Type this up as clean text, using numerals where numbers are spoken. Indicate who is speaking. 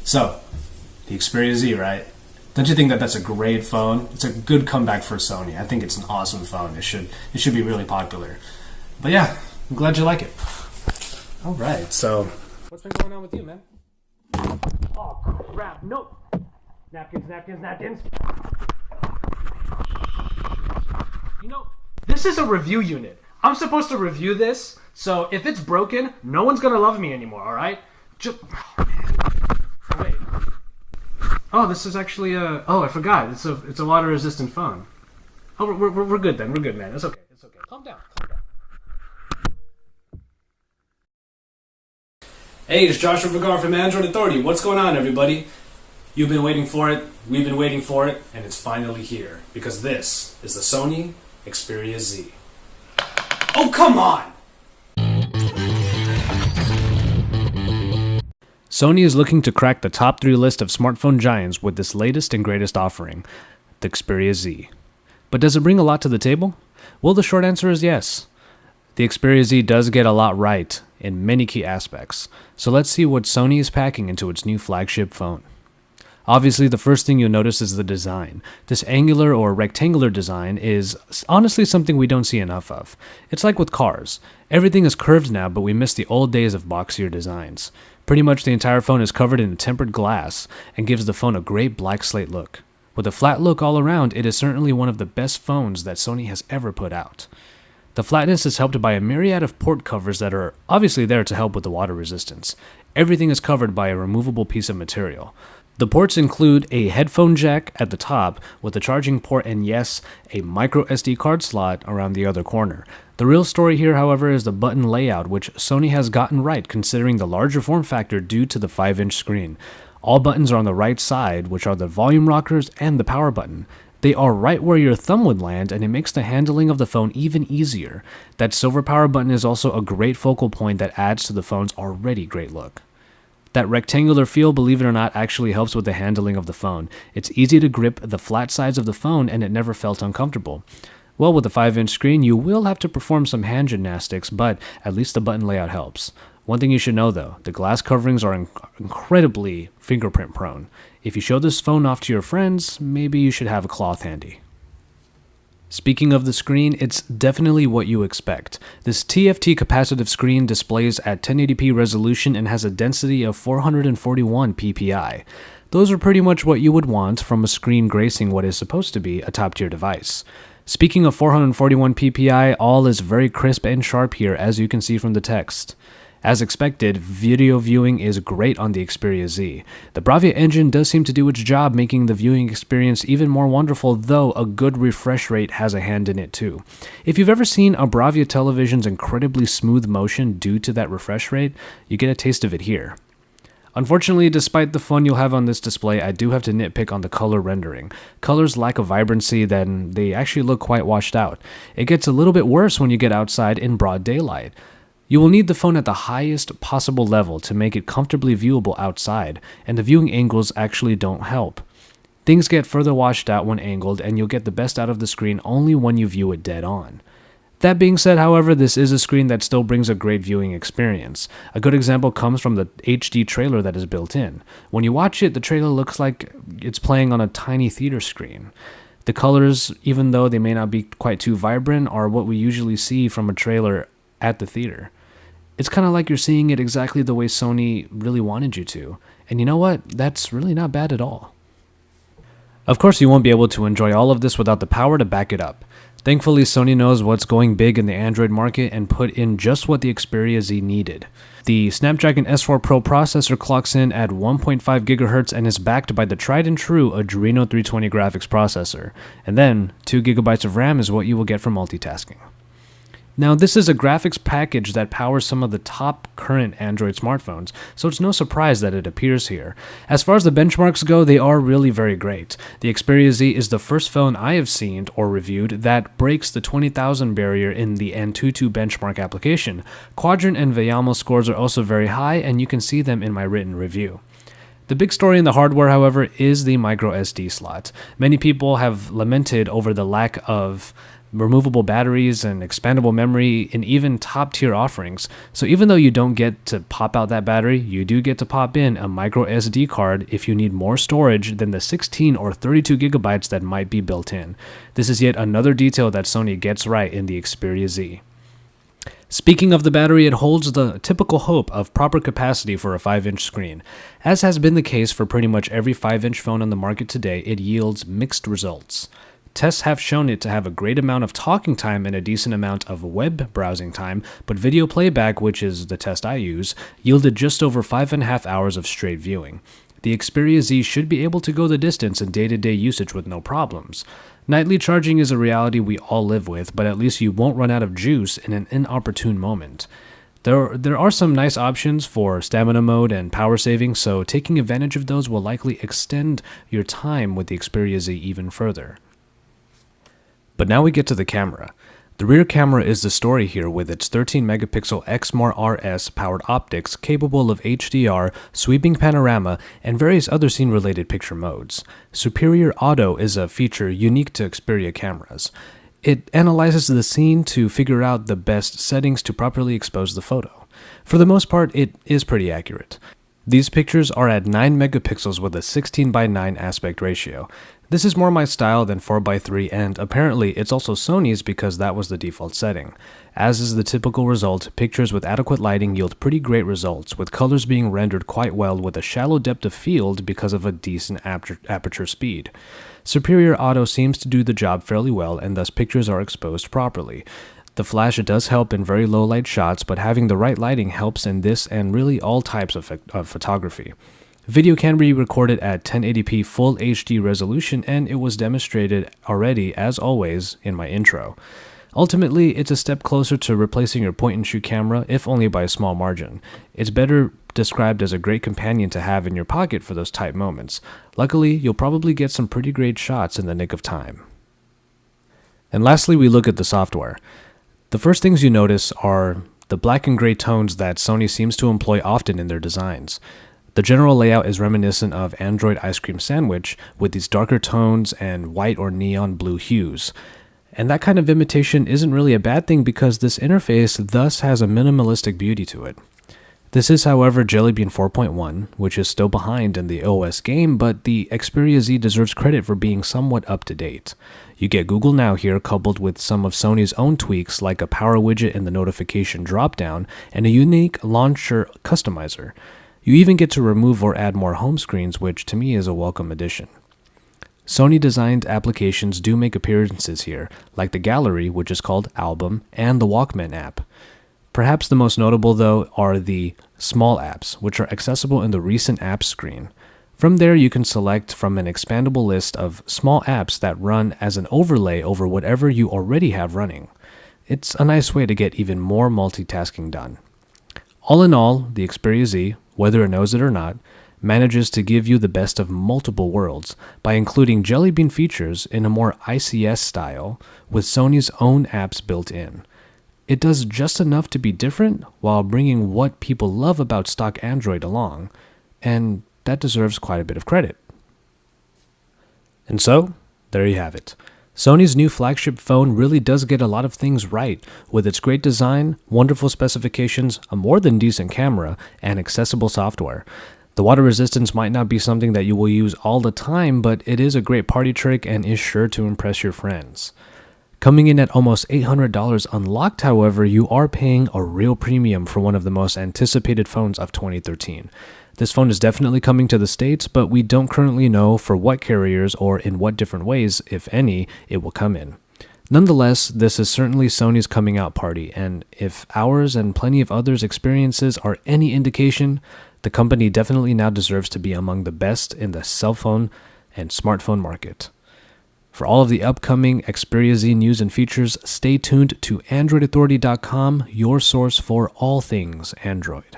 Speaker 1: So, the Xperia Z, right? Don't you think that that's a great phone? It's a good comeback for Sony. I think it's an awesome phone. It should be really popular. But yeah, I'm glad you like it. All right, so what's been going on with you, man? Oh crap! No, napkins. You know, this is a review unit. I'm supposed to review this, so if it's broken, no one's gonna love me anymore. All right? Just wait. Oh, this is actually a. Oh, I forgot. It's a water-resistant phone. Oh, we're good then. We're good, man. It's okay. Calm down. Hey, it's Joshua Vergara from Android Authority. What's going on, everybody? You've been waiting for it. We've been waiting for it, and it's finally here because this is the Sony Xperia Z. Oh, come on! Sony is looking to crack the top 3 list of smartphone giants with this latest and greatest offering, the Xperia Z. But does it bring a lot to the table? Well, the short answer is yes. The Xperia Z does get a lot right in many key aspects, so let's see what Sony is packing into its new flagship phone. Obviously, the first thing you'll notice is the design. This angular or rectangular design is honestly something we don't see enough of. It's like with cars. Everything is curved now, but we miss the old days of boxier designs. Pretty much the entire phone is covered in tempered glass and gives the phone a great black slate look. With a flat look all around, it is certainly one of the best phones that Sony has ever put out. The flatness is helped by a myriad of port covers that are obviously there to help with the water resistance. Everything is covered by a removable piece of material. The ports include a headphone jack at the top with a charging port and yes, a micro SD card slot around the other corner. The real story here, however, is the button layout, which Sony has gotten right considering the larger form factor due to the 5-inch screen. All buttons are on the right side, which are the volume rockers and the power button. They are right where your thumb would land, and it makes the handling of the phone even easier. That silver power button is also a great focal point that adds to the phone's already great look. That rectangular feel, believe it or not, actually helps with the handling of the phone. It's easy to grip the flat sides of the phone, and it never felt uncomfortable. Well, with a 5-inch screen, you will have to perform some hand gymnastics, but at least the button layout helps. One thing you should know though, the glass coverings are incredibly fingerprint prone. If you show this phone off to your friends, maybe you should have a cloth handy. Speaking of the screen, it's definitely what you expect. This TFT capacitive screen displays at 1080p resolution and has a density of 441 ppi. Those are pretty much what you would want from a screen gracing what is supposed to be a top-tier device. Speaking of 441 ppi, all is very crisp and sharp here, as you can see from the text. As expected, video viewing is great on the Xperia Z. The Bravia engine does seem to do its job making the viewing experience even more wonderful, though a good refresh rate has a hand in it too. If you've ever seen a Bravia television's incredibly smooth motion due to that refresh rate, you get a taste of it here. Unfortunately, despite the fun you'll have on this display, I do have to nitpick on the color rendering. Colors lack a vibrancy, then they actually look quite washed out. It gets a little bit worse when you get outside in broad daylight. You will need the phone at the highest possible level to make it comfortably viewable outside, and the viewing angles actually don't help. Things get further washed out when angled, and you'll get the best out of the screen only when you view it dead on. That being said, however, this is a screen that still brings a great viewing experience. A good example comes from the HD trailer that is built in. When you watch it, the trailer looks like it's playing on a tiny theater screen. The colors, even though they may not be quite too vibrant, are what we usually see from a trailer at the theater. It's kind of like you're seeing it exactly the way Sony really wanted you to. And you know what? That's really not bad at all. Of course, you won't be able to enjoy all of this without the power to back it up. Thankfully, Sony knows what's going big in the Android market and put in just what the Xperia Z needed. The Snapdragon S4 Pro processor clocks in at 1.5 GHz and is backed by the tried and true Adreno 320 graphics processor. And then, 2 GB of RAM is what you will get for multitasking. Now, this is a graphics package that powers some of the top current Android smartphones, so it's no surprise that it appears here. As far as the benchmarks go, they are really very great. The Xperia Z is the first phone I have seen or reviewed that breaks the 20,000 barrier in the Antutu benchmark application. Quadrant and Vayamo scores are also very high, and you can see them in my written review. The big story in the hardware, however, is the micro SD slot. Many people have lamented over the lack of removable batteries and expandable memory, and even top-tier offerings. So even though you don't get to pop out that battery, you do get to pop in a micro SD card if you need more storage than the 16 or 32 gigabytes that might be built in. This is yet another detail that Sony gets right in the Xperia Z. Speaking of the battery, it holds the typical hope of proper capacity for a 5-inch screen. As has been the case for pretty much every 5-inch phone on the market today, it yields mixed results. Tests have shown it to have a great amount of talking time and a decent amount of web browsing time, but video playback, which is the test I use, yielded just over 5.5 hours of straight viewing. The Xperia Z should be able to go the distance in day-to-day usage with no problems. Nightly charging is a reality we all live with, but at least you won't run out of juice in an inopportune moment. There are some nice options for stamina mode and power saving, so taking advantage of those will likely extend your time with the Xperia Z even further. But now we get to the camera. The rear camera is the story here with its 13-megapixel Exmor RS powered optics capable of HDR, sweeping panorama, and various other scene-related picture modes. Superior Auto is a feature unique to Xperia cameras. It analyzes the scene to figure out the best settings to properly expose the photo. For the most part, it is pretty accurate. These pictures are at 9 megapixels with a 16:9 aspect ratio. This is more my style than 4:3, and apparently it's also Sony's because that was the default setting. As is the typical result, pictures with adequate lighting yield pretty great results, with colors being rendered quite well with a shallow depth of field because of a decent aperture speed. Superior Auto seems to do the job fairly well, and thus pictures are exposed properly. The flash does help in very low light shots, but having the right lighting helps in this and really all types of photography. Video can be recorded at 1080p full HD resolution, and it was demonstrated already, as always, in my intro. Ultimately, it's a step closer to replacing your point-and-shoot camera, if only by a small margin. It's better described as a great companion to have in your pocket for those tight moments. Luckily, you'll probably get some pretty great shots in the nick of time. And lastly, we look at the software. The first things you notice are the black and gray tones that Sony seems to employ often in their designs. The general layout is reminiscent of Android ice cream sandwich with these darker tones and white or neon blue hues. And that kind of imitation isn't really a bad thing because this interface thus has a minimalistic beauty to it. This is, however, Jelly Bean 4.1, which is still behind in the OS game, but the Xperia Z deserves credit for being somewhat up to date. You get Google Now here coupled with some of Sony's own tweaks like a power widget in the notification dropdown and a unique launcher customizer. You even get to remove or add more home screens, which to me is a welcome addition. Sony-designed applications do make appearances here, like the Gallery, which is called Album, and the Walkman app. Perhaps the most notable, though, are the Small apps, which are accessible in the Recent Apps screen. From there, you can select from an expandable list of small apps that run as an overlay over whatever you already have running. It's a nice way to get even more multitasking done. All in all, the Xperia Z, whether it knows it or not, manages to give you the best of multiple worlds by including Jelly Bean features in a more ICS style with Sony's own apps built in. It does just enough to be different while bringing what people love about stock Android along, and that deserves quite a bit of credit. And so, there you have it. Sony's new flagship phone really does get a lot of things right, with its great design, wonderful specifications, a more than decent camera, and accessible software. The water resistance might not be something that you will use all the time, but it is a great party trick and is sure to impress your friends. Coming in at almost $800 unlocked, however, you are paying a real premium for one of the most anticipated phones of 2013. This phone is definitely coming to the States, but we don't currently know for what carriers or in what different ways, if any, it will come in. Nonetheless, this is certainly Sony's coming out party, and if ours and plenty of others' experiences are any indication, the company definitely now deserves to be among the best in the cell phone and smartphone market. For all of the upcoming Xperia Z news and features, stay tuned to AndroidAuthority.com, your source for all things Android.